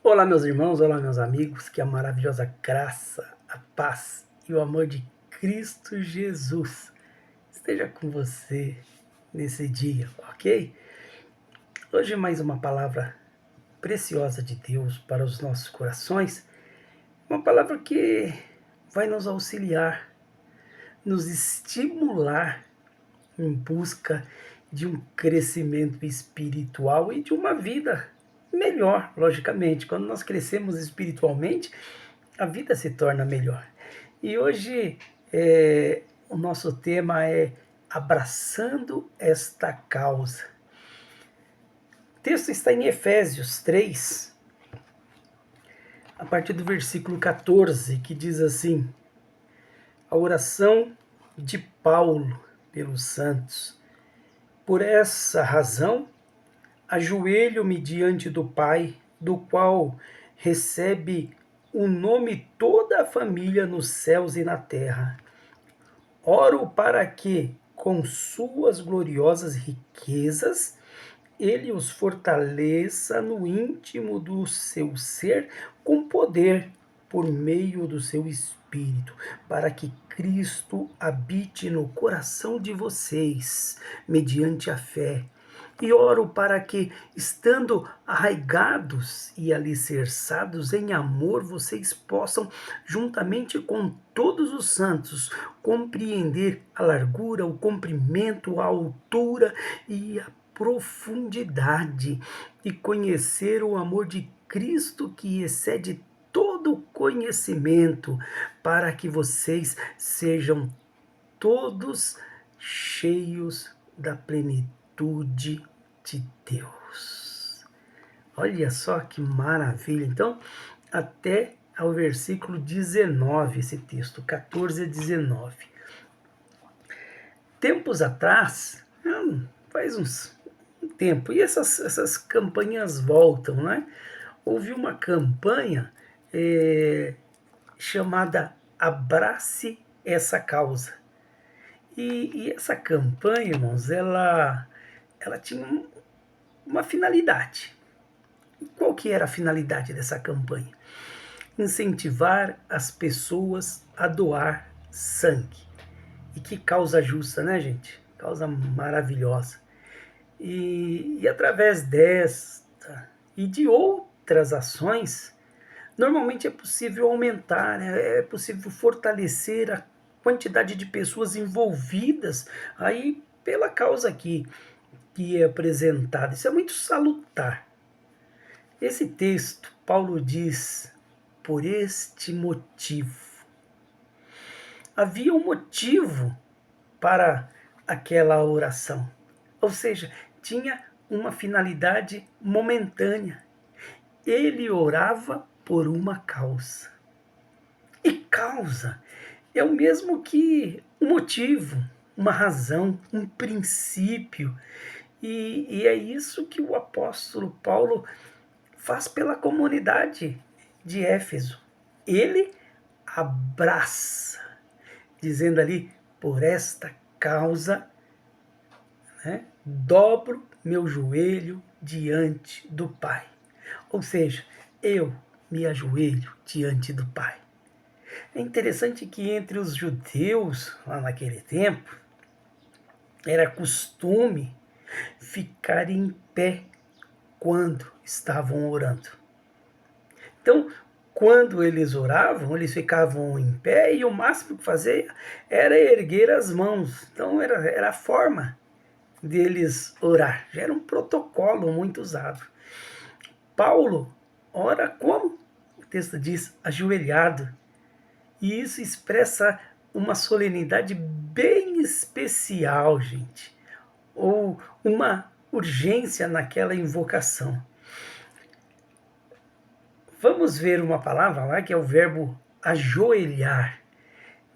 Olá, meus irmãos, olá, meus amigos, que a maravilhosa graça, a paz e o amor de Cristo Jesus esteja com você nesse dia, ok? Hoje, mais uma palavra preciosa de Deus para os nossos corações, uma palavra que vai nos auxiliar, nos estimular em busca de um crescimento espiritual e de uma vida melhor, logicamente. Quando nós crescemos espiritualmente, a vida se torna melhor. E hoje o nosso tema é abraçando esta causa. O texto está em Efésios 3, a partir do versículo 14, que diz assim: a oração de Paulo pelos santos. Por essa razão, ajoelho-me diante do Pai, do qual recebe o nome toda a família nos céus e na terra. Oro para que, com suas gloriosas riquezas, ele os fortaleça no íntimo do seu ser com poder, por meio do seu Espírito, para que Cristo habite no coração de vocês, mediante a fé. E oro para que, estando arraigados e alicerçados em amor, vocês possam, juntamente com todos os santos, compreender a largura, o comprimento, a altura e a profundidade, e conhecer o amor de Cristo que excede todo conhecimento, para que vocês sejam todos cheios da plenitude de Deus. Olha só que maravilha. Então, até ao versículo 19, esse texto, 14 a 19. Tempos atrás, faz um tempo, e essas campanhas voltam, né? Houve uma campanha chamada Abrace essa causa. E essa campanha, irmãos, ela tinha uma finalidade. E qual que era a finalidade dessa campanha? Incentivar as pessoas a doar sangue. E que causa justa, né, gente? Causa maravilhosa. E através desta e de outras ações, normalmente é possível aumentar, né? É possível fortalecer a quantidade de pessoas envolvidas aí pela causa que é apresentada. Isso é muito salutar. Esse texto, Paulo diz, por este motivo. Havia um motivo para aquela oração. Ou seja, tinha uma finalidade momentânea. Ele orava por uma causa. E causa é o mesmo que um motivo, uma razão, um princípio. E é isso que o apóstolo Paulo faz pela comunidade de Éfeso. Ele abraça, dizendo ali, por esta causa, né, dobro meu joelho diante do Pai. Ou seja, eu me ajoelho diante do Pai. É interessante que entre os judeus, lá naquele tempo, era costume ficar em pé quando estavam orando. Então, quando eles oravam, eles ficavam em pé e o máximo que fazia era erguer as mãos. Então, era a forma deles orar. Já era um protocolo muito usado. Paulo ora como? O texto diz, ajoelhado. E isso expressa uma solenidade bem especial, gente. Ou uma urgência naquela invocação. Vamos ver uma palavra lá que é o verbo ajoelhar.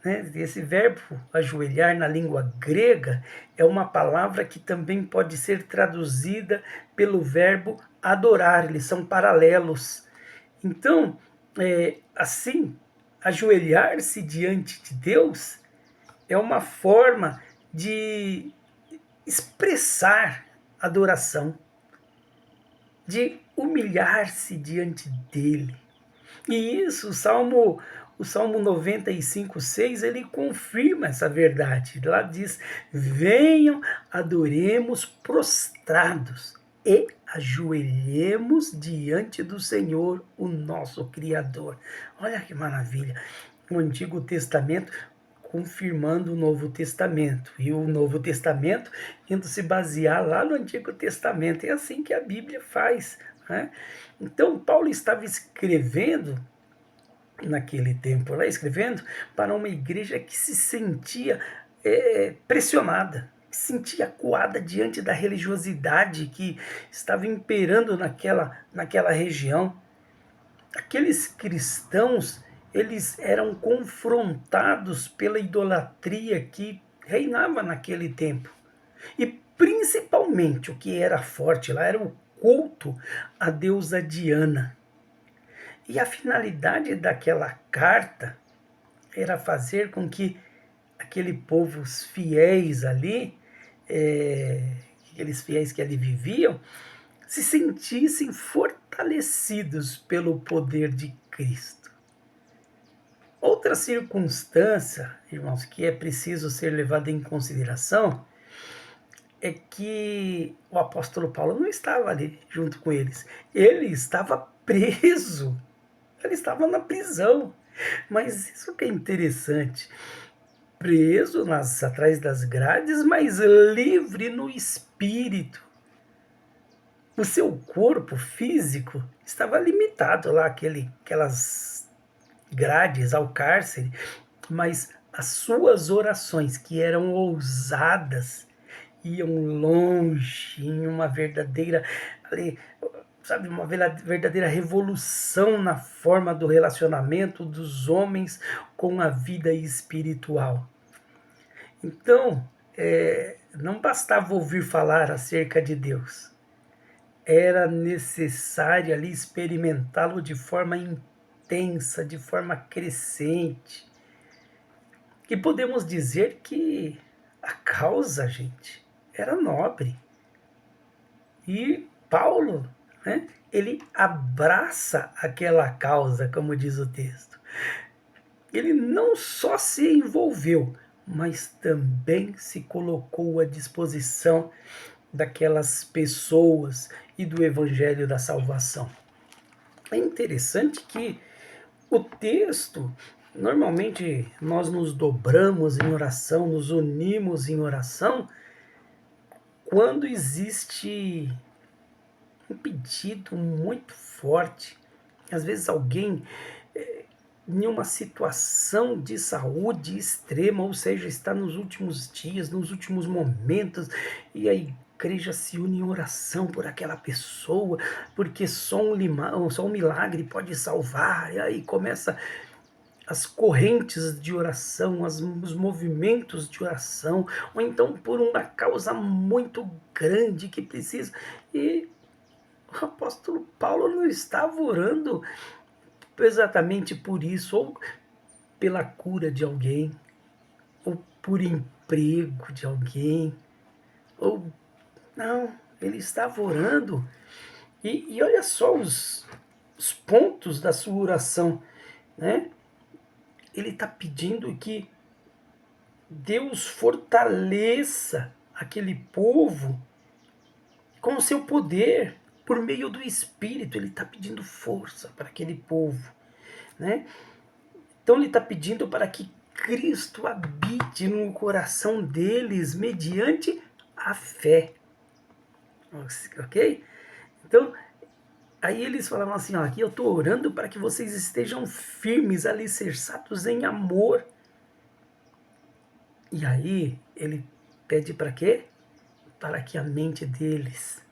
Né? Esse verbo ajoelhar na língua grega é uma palavra que também pode ser traduzida pelo verbo adorar, eles são paralelos. Então, assim, ajoelhar-se diante de Deus é uma forma de expressar adoração. de humilhar-se diante dele. E isso, o Salmo 95:6, ele confirma essa verdade. Lá diz: venham, adoremos prostrados e ajoelhemos diante do Senhor, o nosso Criador. Olha que maravilha! O Antigo Testamento confirmando o Novo Testamento, e o Novo Testamento indo se basear lá no Antigo Testamento. É assim que a Bíblia faz, né? Então, Paulo estava escrevendo naquele tempo, lá escrevendo para uma igreja que se sentia pressionada, que se sentia acuada diante da religiosidade que estava imperando naquela região. Aqueles cristãos, eles eram confrontados pela idolatria que reinava naquele tempo. E principalmente o que era forte lá era o culto à deusa Diana. E a finalidade daquela carta era fazer com que aquele povo, os fiéis ali, aqueles fiéis que ali viviam, se sentissem fortalecidos pelo poder de Cristo. Outra circunstância, irmãos, que é preciso ser levada em consideração é que o apóstolo Paulo não estava ali junto com eles. Ele estava preso, ele estava na prisão. Mas isso que é interessante, preso atrás das grades, mas livre no espírito. O seu corpo físico estava limitado lá, aquelas grades ao cárcere, mas as suas orações, que eram ousadas, iam longe em uma verdadeira, ali, sabe, uma verdadeira revolução na forma do relacionamento dos homens com a vida espiritual. Então, não bastava ouvir falar acerca de Deus, era necessário ali experimentá-lo de forma intensa, de forma crescente. E podemos dizer que a causa, gente, era nobre. E Paulo, né, ele abraça aquela causa, como diz o texto. Ele não só se envolveu, mas também se colocou à disposição daquelas pessoas e do evangelho da salvação. É interessante que o texto, normalmente nós nos dobramos em oração, nos unimos em oração, quando existe um pedido muito forte. Às vezes alguém em uma situação de saúde extrema, ou seja, está nos últimos dias, nos últimos momentos, e a igreja se une em oração por aquela pessoa, porque só um milagre pode salvar, e aí começa as correntes de oração, os movimentos de oração, ou então por uma causa muito grande que precisa. E o apóstolo Paulo não estava orando exatamente por isso, ou pela cura de alguém, ou por emprego de alguém, ou não, ele estava orando. E olha só os pontos da sua oração, né? Ele está pedindo que Deus fortaleça aquele povo com o seu poder, por meio do Espírito. Ele está pedindo força para aquele povo, né? Então ele está pedindo para que Cristo habite no coração deles mediante a fé. Ok? Então, aí eles falavam assim, ó, aqui eu estou orando para que vocês estejam firmes, alicerçados em amor. E aí ele pede para quê? Para que a mente deles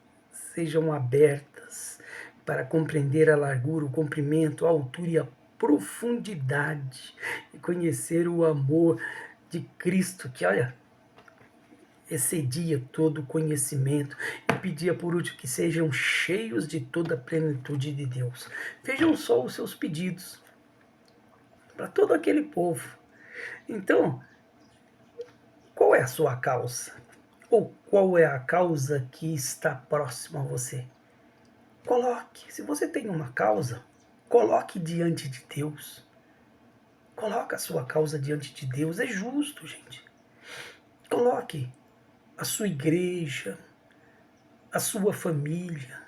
sejam abertas para compreender a largura, o comprimento, a altura e a profundidade e conhecer o amor de Cristo, que olha, excedia todo o conhecimento, e pedia por último que sejam cheios de toda a plenitude de Deus. Vejam só os seus pedidos para todo aquele povo. Então, qual é a sua causa? Ou qual é a causa que está próxima a você? Coloque, se você tem uma causa, coloque diante de Deus. Coloque a sua causa diante de Deus, é justo, gente. Coloque a sua igreja, a sua família,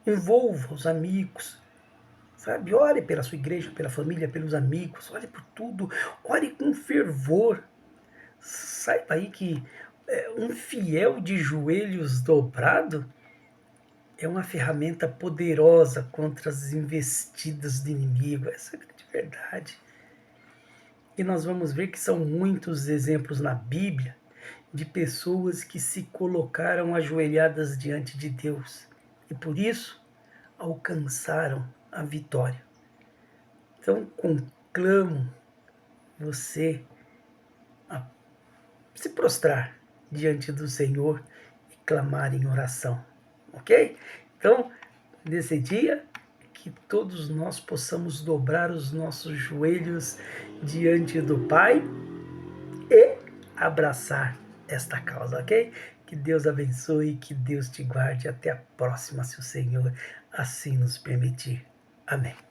envolva os amigos, sabe? Ore pela sua igreja, pela família, pelos amigos, ore por tudo, ore com fervor. Saiba aí que um fiel de joelhos dobrado é uma ferramenta poderosa contra as investidas do inimigo. Essa é a grande verdade. E nós vamos ver que são muitos exemplos na Bíblia de pessoas que se colocaram ajoelhadas diante de Deus e por isso alcançaram a vitória. Então, conclamo você a se prostrar diante do Senhor e clamar em oração, ok? Então, nesse dia, que todos nós possamos dobrar os nossos joelhos diante do Pai e abraçar esta causa, ok? Que Deus abençoe, que Deus te guarde. Até a próxima, se o Senhor assim nos permitir. Amém.